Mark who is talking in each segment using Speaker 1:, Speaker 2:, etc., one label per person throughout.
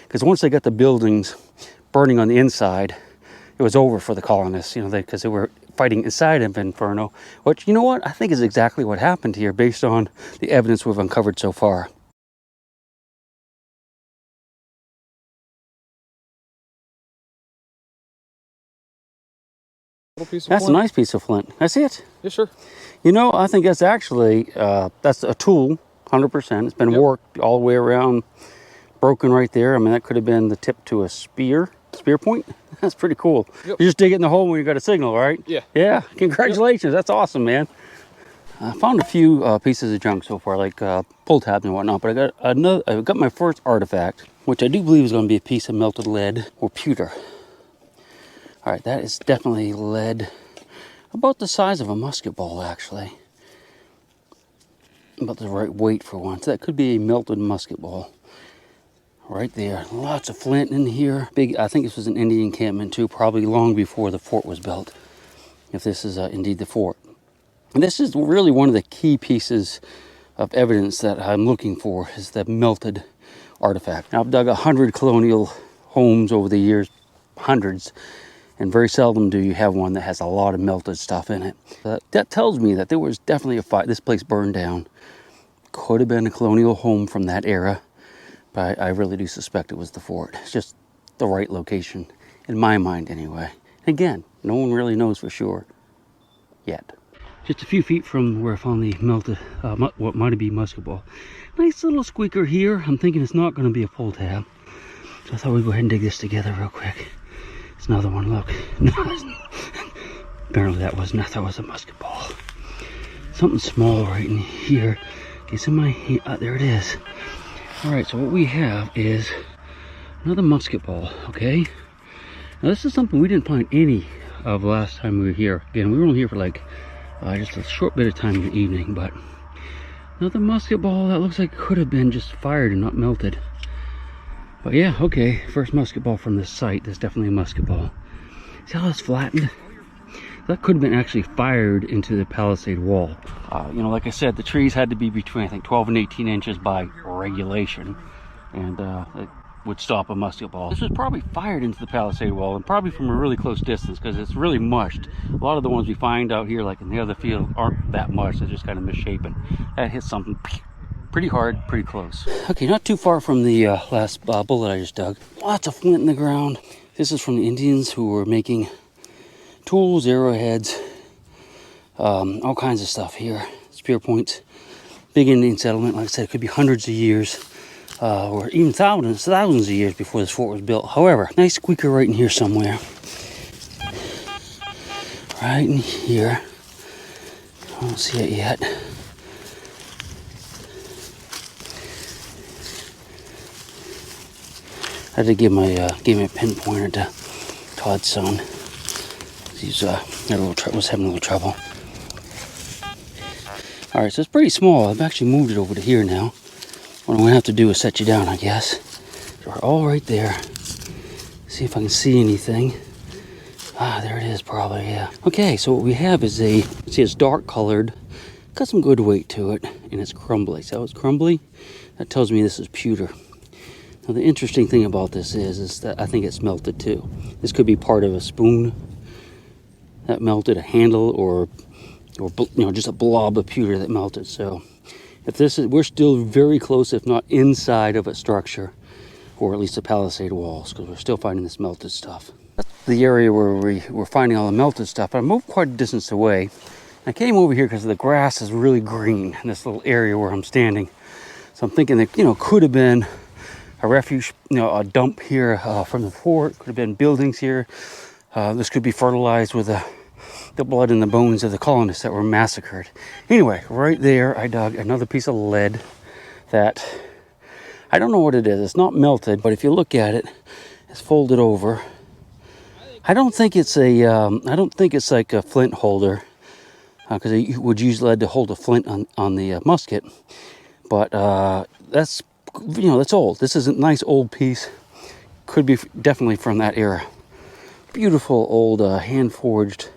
Speaker 1: because once they got the buildings burning on the inside, it was over for the colonists, you know, because they were fighting inside of Inferno, which, you know what, I think is exactly what happened here based on the evidence we've uncovered so far. That's a nice piece of flint. I see it.
Speaker 2: Yeah, sure.
Speaker 1: You know, I think that's actually, that's a tool, 100%. It's been worked all the way around, broken right there. I mean, that could have been the tip to a spear point. That's pretty cool.
Speaker 2: Yep.
Speaker 1: You just dig it in the hole when you got a signal, right?
Speaker 2: Yeah.
Speaker 1: Yeah, congratulations. That's awesome, man. I found a few pieces of junk so far, like pull tabs and whatnot, but I got my first artifact, which I do believe is going to be a piece of melted lead or pewter. All right, that is definitely lead, about the size of a musket ball, actually. About the right weight for one. So that could be a melted musket ball. Right there. Lots of flint in here. Big. I think this was an Indian encampment too, probably long before the fort was built, if this is indeed the fort. And this is really one of the key pieces of evidence that I'm looking for, is the melted artifact. Now, I've dug 100 colonial homes over the years, hundreds, and very seldom do you have one that has a lot of melted stuff in it. That tells me that there was definitely a fire. This place burned down. Could have been a colonial home from that era, but I really do suspect it was the fort. It's just the right location, in my mind anyway. Again, no one really knows for sure yet. Just a few feet from where I found the melted, what might be musket ball. Nice little squeaker here. I'm thinking it's not going to be a pull tab. So I thought we'd go ahead and dig this together real quick. It's another one, look. No, apparently that was a musket ball. Something small right in here. It's in my hand. There it is. All right, so what we have is another musket ball, okay? Now this is something we didn't find any of last time we were here. Again, we were only here for like just a short bit of time in the evening, but another musket ball that looks like it could have been just fired and not melted. But yeah, okay, first musket ball from this site. That's definitely a musket ball. See how it's flattened? That could have been actually fired into the palisade wall. You know, like I said, the trees had to be between, I think, 12 and 18 inches by regulation, and it would stop a musket ball. This was probably fired into the palisade wall, and probably from a really close distance, because it's really mushed. A lot of the ones we find out here, like in the other field, aren't that much. They're just kind of misshapen. That hit something pretty hard, pretty close. Okay, not too far from the last bullet I just dug. Lots of flint in the ground. This is from the Indians who were making tools, arrowheads, all kinds of stuff here. Spear points. Big Indian settlement. Like I said, it could be hundreds of years, or even thousands of years before this fort was built. However, nice squeaker right in here somewhere. Right in here. I don't see it yet. I had to give my pinpointer to Todd's son. He's was having a little trouble. All right, so it's pretty small. I've actually moved it over to here now. What I'm gonna have to do is set you down, I guess. So we're all right there. See if I can see anything. Ah, there it is, probably, yeah. Okay, so what we have is it's dark colored, got some good weight to it, and it's crumbly. So it's crumbly. That tells me this is pewter. Now the interesting thing about this is that I think it's melted too. This could be part of a spoon that melted, a handle, or you know, just a blob of pewter that melted. So if this is, we're still very close, if not inside of a structure, or at least the palisade walls, because we're still finding this melted stuff. That's the area where we're finding all the melted stuff. I moved quite a distance away. I came over here because the grass is really green in this little area where I'm standing. So I'm thinking that, you know, could have been a refuge, you know, a dump here from the fort. Could have been buildings here. This could be fertilized with the blood and the bones of the colonists that were massacred. Anyway, right there, I dug another piece of lead that I don't know what it is. It's not melted, but if you look at it, it's folded over. I don't think it's like a flint holder, because you would use lead to hold a flint on the musket. But that's, you know, that's old. This is a nice old piece. Could be definitely from that era. Beautiful old hand-forged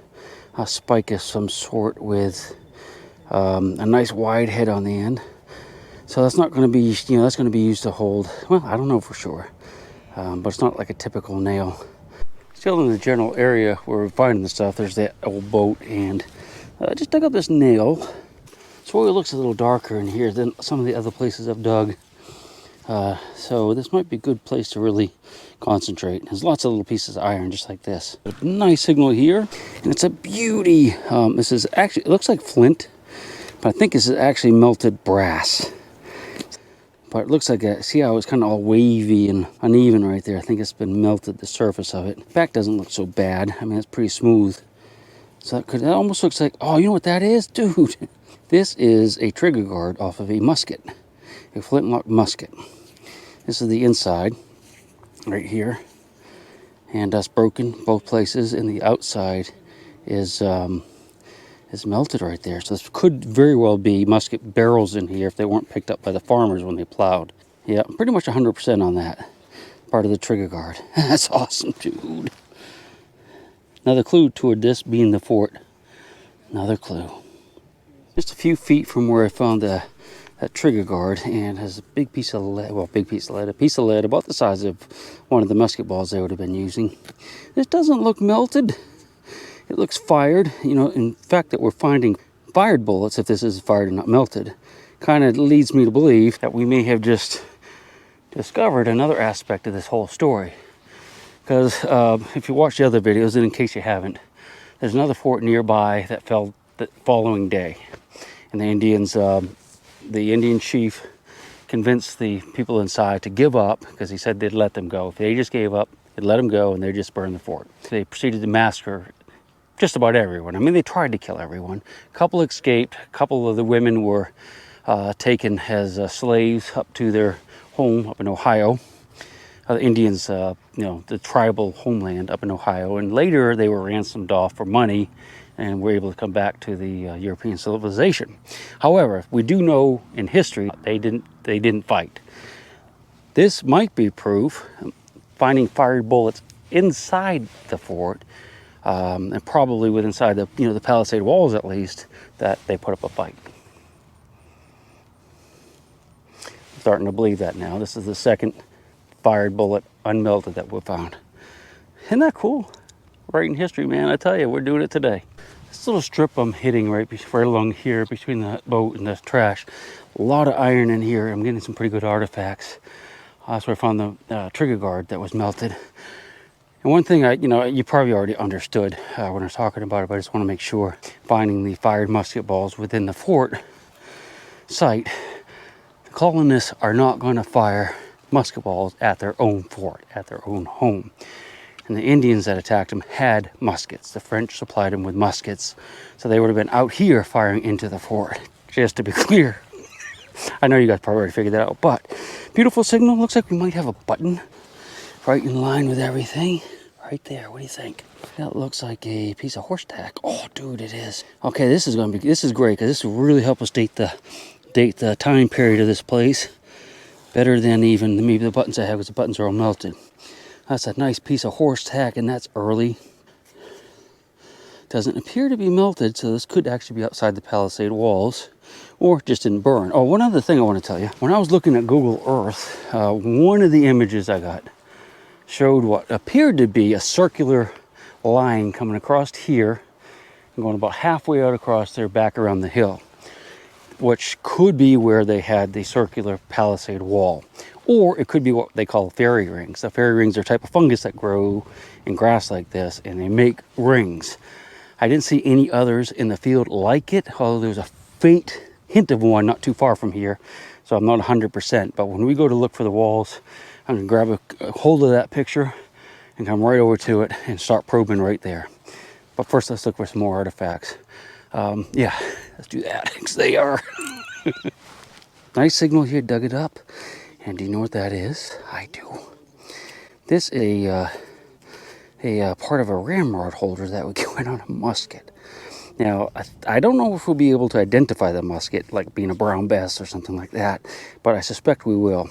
Speaker 1: spike of some sort with a nice wide head on the end. So that's not going to be, you know, that's going to be used to hold, well, I don't know for sure. but it's not like a typical nail. Still in the general area where we're finding the stuff, there's that old boat, and just dug up this nail. So it looks a little darker in here than some of the other places I've dug. So this might be a good place to really concentrate. There's lots of little pieces of iron just like this. A nice signal here, and it's a beauty. This is actually, it looks like flint, but I think this is actually melted brass. But it looks like, see how it's kind of all wavy and uneven right there? I think it's been melted, the surface of it. The back doesn't look so bad. I mean, it's pretty smooth. So that almost looks like, oh, you know what that is? Dude, this is a trigger guard off of a musket, a flintlock musket. This is the inside, right here. And that's broken both places, and the outside is melted right there. So this could very well be musket barrels in here if they weren't picked up by the farmers when they plowed. Yeah, pretty much 100% on that. Part of the trigger guard. That's awesome, dude. Another clue toward this being the fort. Another clue. Just a few feet from where I found that trigger guard, and has a big piece of lead, well, a piece of lead about the size of one of the musket balls they would have been using. This doesn't look melted. It looks fired. You know, in fact, that we're finding fired bullets, if this is fired and not melted, kind of leads me to believe that we may have just discovered another aspect of this whole story. Because if you watch the other videos, and in case you haven't, there's another fort nearby that fell the following day. And the Indians, the Indian chief convinced the people inside to give up, because he said they'd let them go. If they just gave up, they'd let them go, and they'd just burn the fort. They proceeded to massacre just about everyone. I mean, they tried to kill everyone. A couple escaped. A couple of the women were taken as slaves up to their home up in Ohio. The Indians, you know, the tribal homeland up in Ohio. And later they were ransomed off for money and were able to come back to the European civilization. However, we do know in history they didn't fight. This might be proof, finding fired bullets inside the fort, and probably with inside the, you know, the palisade walls at least, that they put up a fight. I'm starting to believe that now. This is the second fired bullet unmelted that we found. Isn't that cool? Right in history, man. I tell you, we're doing it today. This little strip I'm hitting right along here between the boat and the trash. A lot of iron in here. I'm getting some pretty good artifacts. That's where I found the trigger guard that was melted. And one thing you probably already understood when I was talking about it, but I just want to make sure. Finding the fired musket balls within the fort site, the colonists are not going to fire musket balls at their own fort, at their own home. And the Indians that attacked them had muskets. The French supplied them with muskets, so they would have been out here firing into the fort. Just to be clear. I know you guys probably already figured that out, but beautiful signal. Looks like we might have a button right in line with everything. Right there. What do you think? That looks like a piece of horse tack. Oh, dude, it is. Okay, this is great, because this will really help us date the time period of this place better than even maybe the buttons I have, because the buttons are all melted. That's a nice piece of horse tack, and that's early. Doesn't appear to be melted, so this could actually be outside the palisade walls, or just didn't burn. Oh, one other thing I want to tell you. When I was looking at Google Earth, one of the images I got showed what appeared to be a circular line coming across here and going about halfway out across there back around the hill, which could be where they had the circular palisade wall. Or it could be what they call fairy rings. The fairy rings are a type of fungus that grow in grass like this, and they make rings. I didn't see any others in the field like it, although there's a faint hint of one not too far from here, so I'm not 100%. But when we go to look for the walls, I'm going to grab a hold of that picture and come right over to it and start probing right there. But first, let's look for some more artifacts. Yeah, let's do that, because they are. Nice signal here, dug it up. And do you know what that is? I do. This is a part of a ramrod holder that would go in on a musket. Now, I don't know if we'll be able to identify the musket, like being a brown bess or something like that, but I suspect we will.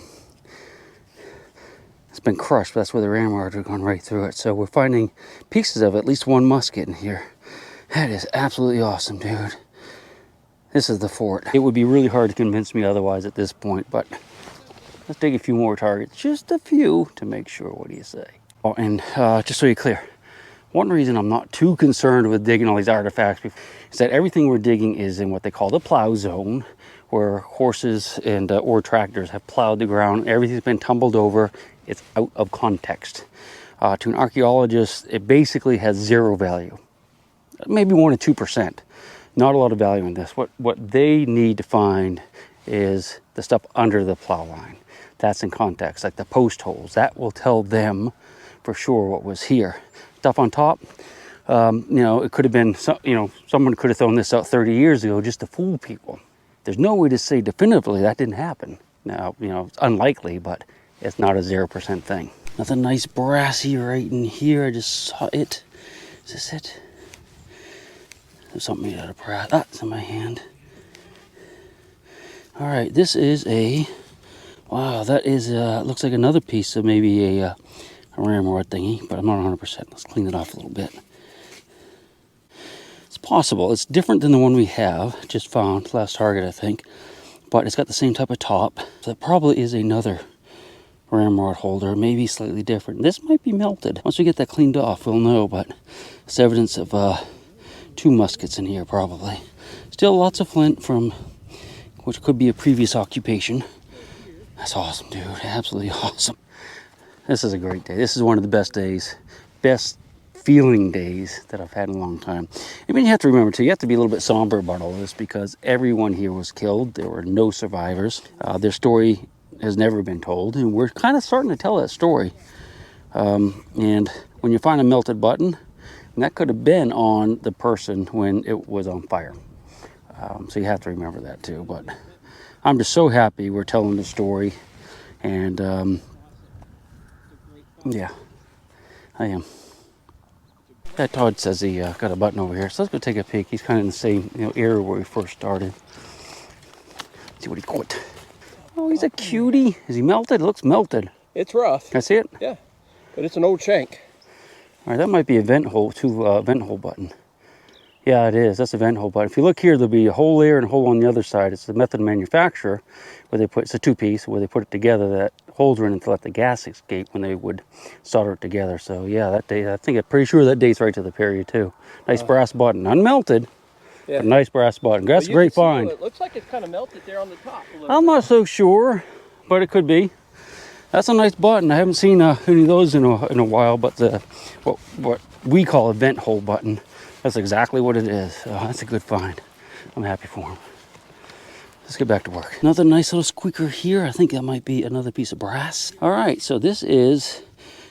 Speaker 1: It's been crushed, but that's where the ramrods are going right through it. So we're finding pieces of at least one musket in here. That is absolutely awesome, dude. This is the fort. It would be really hard to convince me otherwise at this point, but Let's dig a few more targets, just a few, to make sure. What do you say? Oh, and just so you're clear, one reason I'm not too concerned with digging all these artifacts is that everything we're digging is in what they call the plow zone, where horses and or tractors have plowed the ground. Everything's been tumbled over. It's out of context. To an archaeologist, it basically has zero value. Maybe 1 or 2%. Not a lot of value in this. What they need to find is the stuff under the plow line. That's in context, like the post holes. That will tell them for sure what was here. Stuff on top, you know, it could have been, someone could have thrown this out 30 years ago just to fool people. There's no way to say definitively that didn't happen. Now, you know, it's unlikely, but it's not a 0% thing. Nothing nice brassy right in here. I just saw it. Is this it? There's something made out of brass. Ah, it's in my hand. All right, this is a, wow, that is, looks like another piece of maybe a ramrod thingy, but I'm not 100%. Let's clean it off a little bit. It's possible. It's different than the one we have just found, last target I think, but it's got the same type of top. So that probably is another ramrod holder, maybe slightly different. This might be melted. Once we get that cleaned off, we'll know, but it's evidence of 2 muskets in here probably. Still lots of flint from which could be a previous occupation. That's awesome, dude. Absolutely awesome. This is a great day. This is one of the best days, best feeling days that I've had in a long time. I mean, you have to remember too, you have to be a little bit somber about all this because everyone here was killed. There were no survivors. Their story has never been told, and we're kind of starting to tell that story. And when you find a melted button, and that could have been on the person when it was on fire. So you have to remember that too. But I'm just so happy we're telling the story, and yeah, I am. That Todd says he got a button over here, so let's go take a peek. He's kind of in the same area where we first started. Let's see what he caught. Oh, he's a cutie. Is he melted? It looks melted.
Speaker 2: It's rough.
Speaker 1: Can I see it?
Speaker 2: Yeah, but it's an old shank.
Speaker 1: All right, that might be a vent hole, vent hole button. Yeah, it is. That's a vent hole button. If you look here, there'll be a hole there and a hole on the other side. It's the method of manufacture where they put, it's a 2-piece, where they put it together. That holes are in it to let the gas escape when they would solder it together. So yeah, that date, I think I'm pretty sure that dates right to the period too. Nice brass button, unmelted, but nice brass button. That's a great find.
Speaker 2: It looks like it's kind of melted there on the top.
Speaker 1: I'm not so sure, but it could be. That's a nice button. I haven't seen any of those in a while, but the what we call a vent hole button, that's exactly what it is. So that's a good find. I'm happy for him. Let's get back to work. Another nice little squeaker here. I think that might be another piece of brass. All right, so this is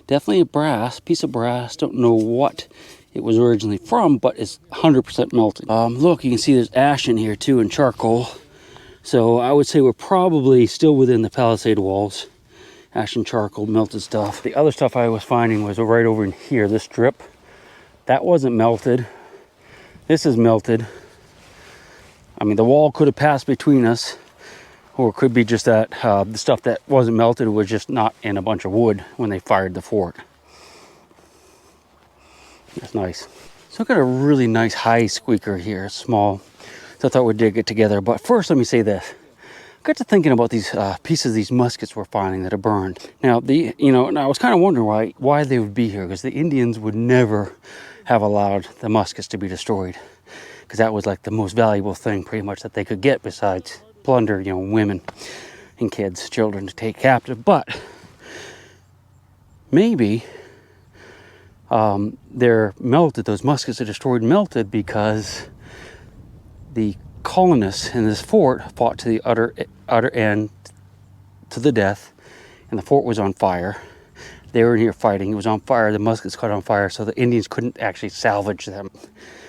Speaker 1: definitely a piece of brass. Don't know what it was originally from, but it's 100% melted. Look, you can see there's ash in here too, and charcoal. So I would say we're probably still within the palisade walls. Ash and charcoal, melted stuff. The other stuff I was finding was right over in here, this strip. That wasn't melted. This is melted. I mean, the wall could have passed between us, or it could be just that the stuff that wasn't melted was just not in a bunch of wood when they fired the fort. That's nice. So I've got a really nice high squeaker here, it's small. So I thought we'd dig it together. But first, let me say this. I got to thinking about these pieces of these muskets we're finding that are burned. Now, and I was kind of wondering why they would be here, because the Indians would never have allowed the muskets to be destroyed, because that was like the most valuable thing pretty much that they could get besides plunder, women and kids, children to take captive. But maybe they're melted, those muskets are destroyed, melted because the colonists in this fort fought to the utter end, to the death, and the fort was on fire. They were in here fighting. It was on fire. The muskets caught on fire, so the Indians couldn't actually salvage them,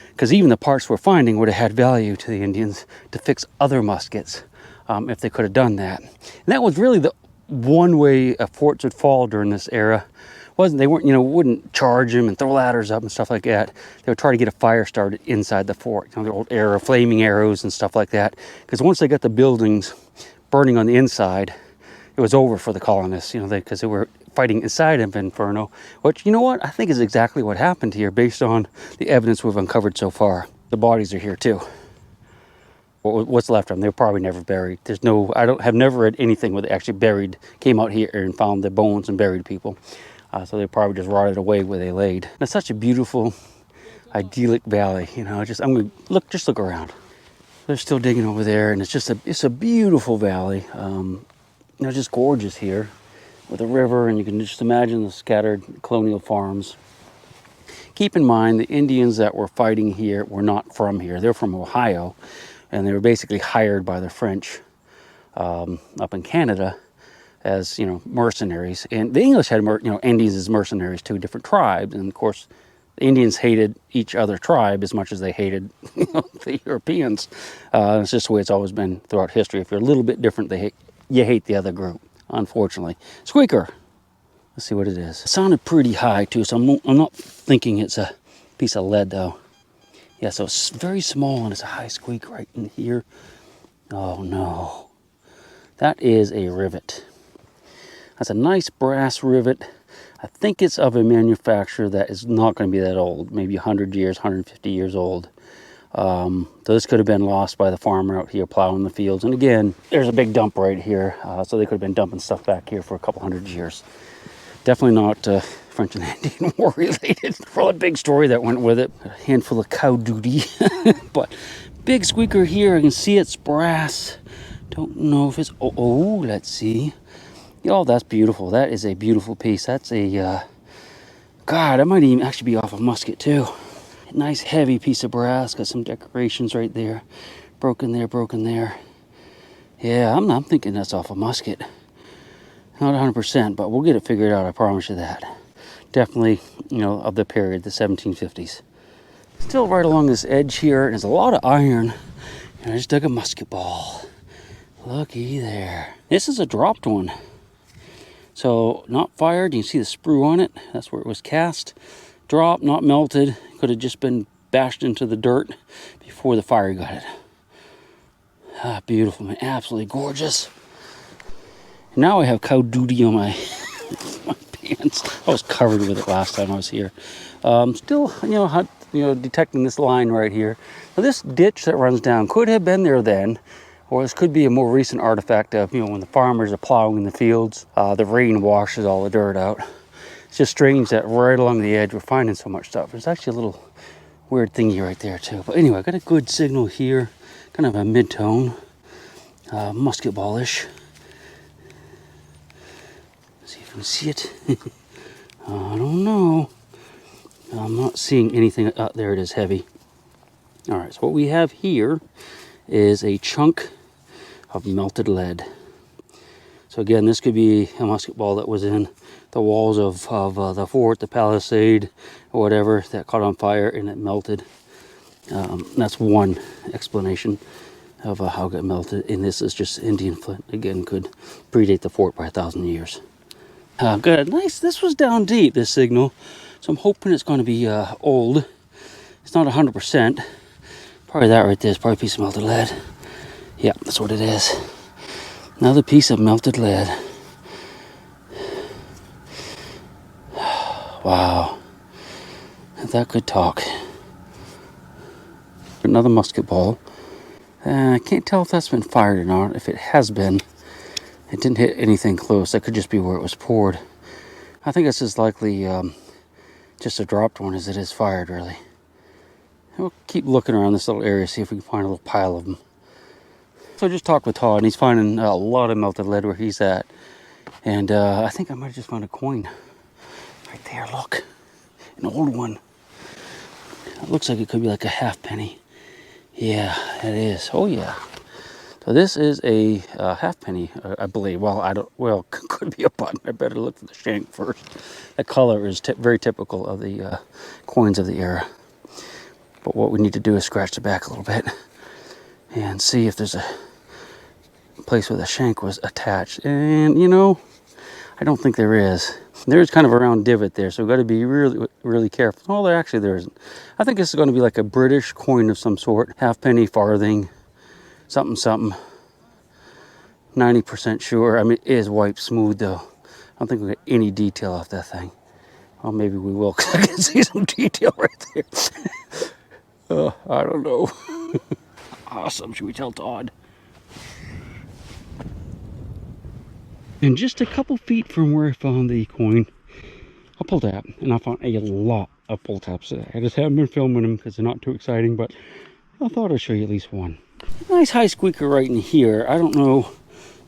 Speaker 1: because even the parts we're finding would have had value to the Indians to fix other muskets if they could have done that. And that was really the one way forts would fall during this era. They wouldn't charge them and throw ladders up and stuff like that. They would try to get a fire started inside the fort, the old era, flaming arrows and stuff like that. Because once they got the buildings burning on the inside, it was over for the colonists, because they were fighting inside of Inferno, which, I think is exactly what happened here based on the evidence we've uncovered so far. The bodies are here too. What's left of them. They were probably never buried. There's no, have never read anything where they actually buried, came out here and found the bones and buried people. So they probably just rotted away where they laid. It's such a beautiful, idyllic valley. You know, I'm gonna look around. They're still digging over there, and it's a beautiful valley. Just gorgeous here with a river, and you can just imagine the scattered colonial farms. Keep in mind, the Indians that were fighting here were not from here. They're from Ohio, and they were basically hired by the French up in Canada as, mercenaries. And the English had, Indians as mercenaries too, different tribes. And of course, the Indians hated each other tribe as much as they hated the Europeans. It's just the way it's always been throughout history. If you're a little bit different, you hate the other group, unfortunately. Squeaker. Let's see what it is. It sounded pretty high too, so I'm not thinking it's a piece of lead though. Yeah, so it's very small and it's a high squeak right in here. Oh no. That is a rivet. That's a nice brass rivet. I think it's of a manufacturer that is not going to be that old, maybe 100 years, 150 years old. So this could have been lost by the farmer out here plowing the fields. And again, there's a big dump right here, so they could have been dumping stuff back here for a couple hundred years. Definitely not French and Indian War related. For a big story that went with it. A handful of cow duty. But big squeaker here. I can see it's brass. Don't know if it's... Oh, let's see. Oh, that's beautiful. That is a beautiful piece. That's a... God, that might even actually be off a musket too. Nice heavy piece of brass. Got some decorations right there. Broken there, broken there. Yeah, I'm thinking that's off a musket. Not 100%, but we'll get it figured out, I promise you that. Definitely, of the period, the 1750s. Still right along this edge here, and there's a lot of iron. And I just dug a musket ball. Looky there. This is a dropped one. So, not fired. You can see the sprue on it. That's where it was cast. Dropped, not melted. Could have just been bashed into the dirt before the fire got it. Ah, beautiful, man. Absolutely gorgeous. Now I have cow duty on my pants. I was covered with it last time I was here. Still, detecting this line right here. Now this ditch that runs down could have been there then, or this could be a more recent artifact of, when the farmers are plowing in the fields, the rain washes all the dirt out. It's just strange that right along the edge we're finding so much stuff. There's actually a little weird thingy right there too. But anyway, I got a good signal here, kind of a mid-tone, musket ball-ish. See if you can see it. I don't know. I'm not seeing anything. There it is, heavy. All right, so what we have here is a chunk of melted lead. So again, this could be a musket ball that was in the walls of the fort, the palisade, or whatever, that caught on fire and it melted. That's one explanation of how it got melted. And this is just Indian flint. Again, could predate the fort by 1,000 years. Good, nice. This was down deep, this signal. So I'm hoping it's going to be old. It's not 100%. Probably that right there is probably a piece of melted lead. Yeah, that's what it is. Another piece of melted lead. Wow. That could talk. Another musket ball. I can't tell if that's been fired or not. If it has been, it didn't hit anything close. That could just be where it was poured. I think this is likely just a dropped one as it is fired, really. We'll keep looking around this little area, see if we can find a little pile of them. So I just talked with Todd, and he's finding a lot of melted lead where he's at. And I think I might have just found a coin. Right there, look. An old one. It looks like it could be like a halfpenny. Yeah, it is. Oh, yeah. So this is a halfpenny, I believe. Well, could be a button. I better look for the shank first. The color is very typical of the coins of the era. But what we need to do is scratch the back a little bit and see if there's a place where the shank was attached. And, I don't think there is. There's kind of a round divot there, so we've got to be really, really careful. Oh, there isn't. I think this is going to be like a British coin of some sort. Halfpenny, farthing, something. 90% sure. I mean, it is wiped smooth, though. I don't think we got any detail off that thing. Well, maybe we will, because I can see some detail right there. I don't know. awesome. Should we tell Todd? And just a couple feet from where I found the coin, a pull tab, and I found a lot of pull tabs today. I just haven't been filming them because they're not too exciting, but I thought I'd show you at least one. Nice high squeaker right in here. I don't know,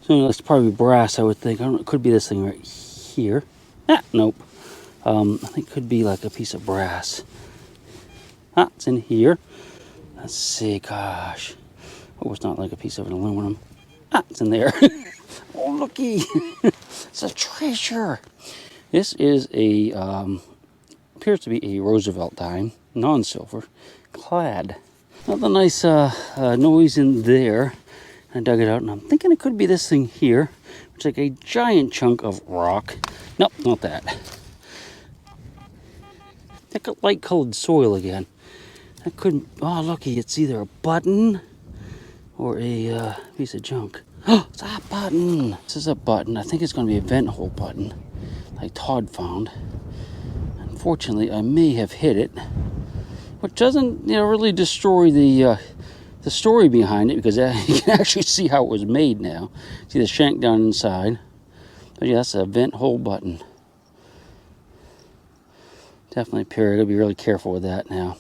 Speaker 1: so it's probably brass, I would think. I don't know, it could be this thing right here. Ah, nope. I think it could be like a piece of brass. Ah, it's in here. Let's see, gosh. Oh, it's not like a piece of an aluminum. Ah, it's in there. Oh, looky. It's a treasure. This is a, appears to be a Roosevelt dime, non-silver, clad. Another nice noise in there. I dug it out, and I'm thinking it could be this thing here. It's like a giant chunk of rock. Nope, not that. Like a light-colored soil again. That couldn't. Oh, looky, it's either a button or a piece of junk. Oh, it's a button. This is a button. I think it's going to be a vent hole button, like Todd found. Unfortunately, I may have hit it, which doesn't, really destroy the story behind it, because you can actually see how it was made now. See the shank down inside. But yeah, that's a vent hole button. Definitely period. I'll be really careful with that now.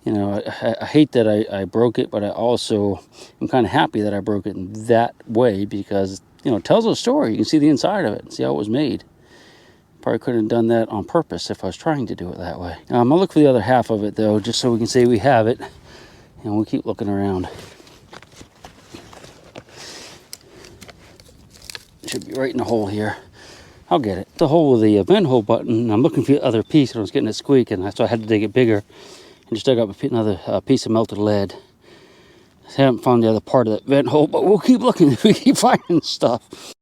Speaker 1: I hate that I broke it, but I also am kind of happy that I broke it in that way, because, it tells a story. You can see the inside of it, see how it was made. Probably couldn't have done that on purpose if I was trying to do it that way. I'll look for the other half of it, though, just so we can say we have it, and we'll keep looking around. It should be right in the hole here. I'll get it. The hole with the vent hole button, I'm looking for the other piece, and I was getting it squeaking, so I had to dig it bigger. And just dug up another piece of melted lead. I haven't found the other part of that vent hole, but we'll keep looking if we keep finding stuff.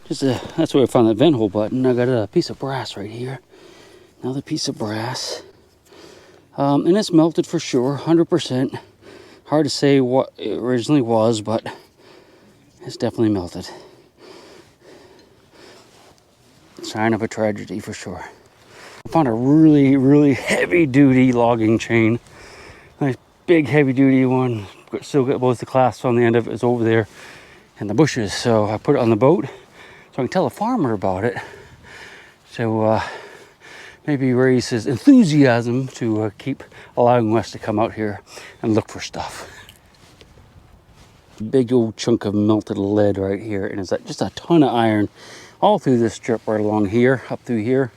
Speaker 1: That's where I found that vent hole button. I got a piece of brass right here. Another piece of brass. And it's melted for sure, 100%. Hard to say what it originally was, but it's definitely melted. Sign of a tragedy for sure. I found a really, really heavy-duty logging chain. Nice big heavy-duty one. Still got both the clasps on the end of it. Is over there in the bushes. So I put it on the boat so I can tell a farmer about it. So maybe raise his enthusiasm to keep allowing us to come out here and look for stuff. Big old chunk of melted lead right here. And it's just a ton of iron all through this strip right along here, up through here.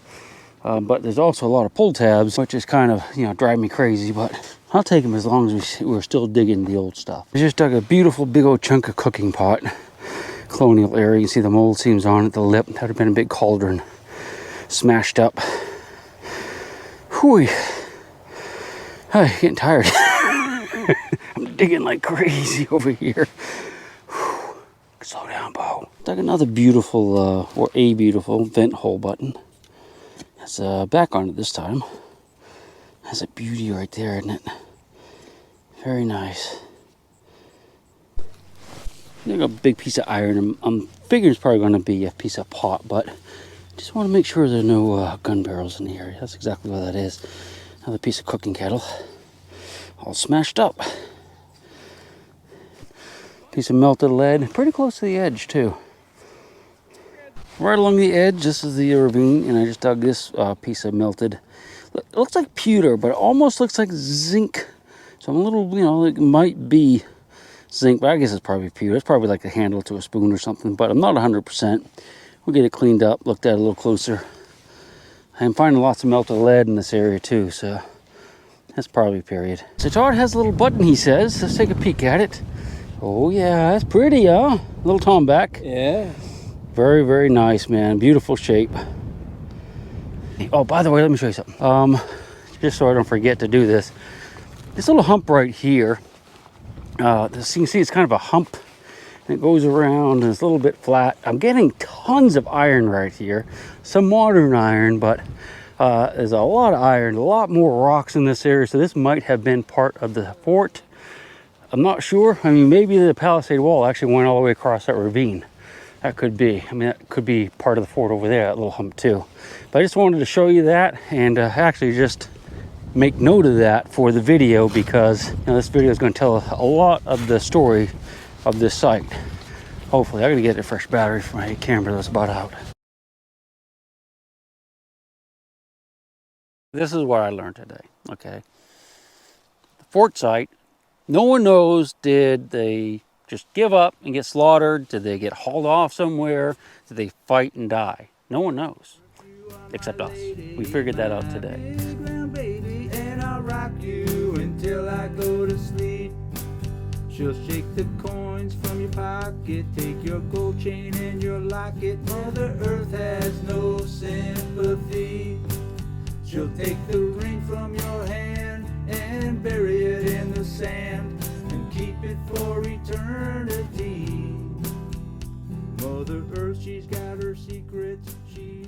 Speaker 1: But there's also a lot of pull tabs, which is kind of, drive me crazy, but I'll take them as long as we're still digging the old stuff. I just dug a beautiful big old chunk of cooking pot, Colonial area. You can see the mold seams on it, the lip. That would have been a big cauldron, smashed up. Whew. I'm getting tired. I'm digging like crazy over here. Whew. Slow down, Bo. Dug another beautiful, or a beautiful vent hole button. It's back on it this time. That's a beauty right there, isn't it? Very nice. There's a big piece of iron. I'm figuring it's probably going to be a piece of pot, but I just want to make sure there are no gun barrels in the area. That's exactly what that is. Another piece of cooking kettle. All smashed up. Piece of melted lead. Pretty close to the edge, too. Right along the edge, this is the ravine, and I just dug this piece of melted. It looks like pewter, but it almost looks like zinc. So I'm a little, it might be zinc, but I guess it's probably pewter. It's probably like a handle to a spoon or something, but I'm not 100%. We'll get it cleaned up, looked at it a little closer. I'm finding lots of melted lead in this area too, so that's probably period. So Todd has a little button, he says. Let's take a peek at it. Oh yeah, that's pretty, huh? Little tomback.
Speaker 2: Yeah.
Speaker 1: Very, very nice, man. Beautiful shape. Oh, by the way, let me show you something. Just so I don't forget to do this. This little hump right here, this, you can see it's kind of a hump. And it goes around and it's a little bit flat. I'm getting tons of iron right here. Some modern iron, but there's a lot of iron, a lot more rocks in this area. So this might have been part of the fort. I'm not sure. I mean, maybe the palisade wall actually went all the way across that ravine. That could be. I mean, that could be part of the fort over there, that little hump too. But I just wanted to show you that, and actually just make note of that for the video, because this video is going to tell a lot of the story of this site. Hopefully. I gotta get a fresh battery for my camera that's about out. This is what I learned today, okay? The fort site, no one knows, did they just give up and get slaughtered? Did they get hauled off somewhere? Did they fight and die? No one knows, except us. We figured that out today.
Speaker 3: And I'll rock you until I go to sleep. She'll shake the coins from your pocket, take your gold chain and your locket. Mother Earth has no sympathy. She'll take the ring from your hand and bury it in the sand and keep it for eternity. Mother Earth, she's got her secrets, she's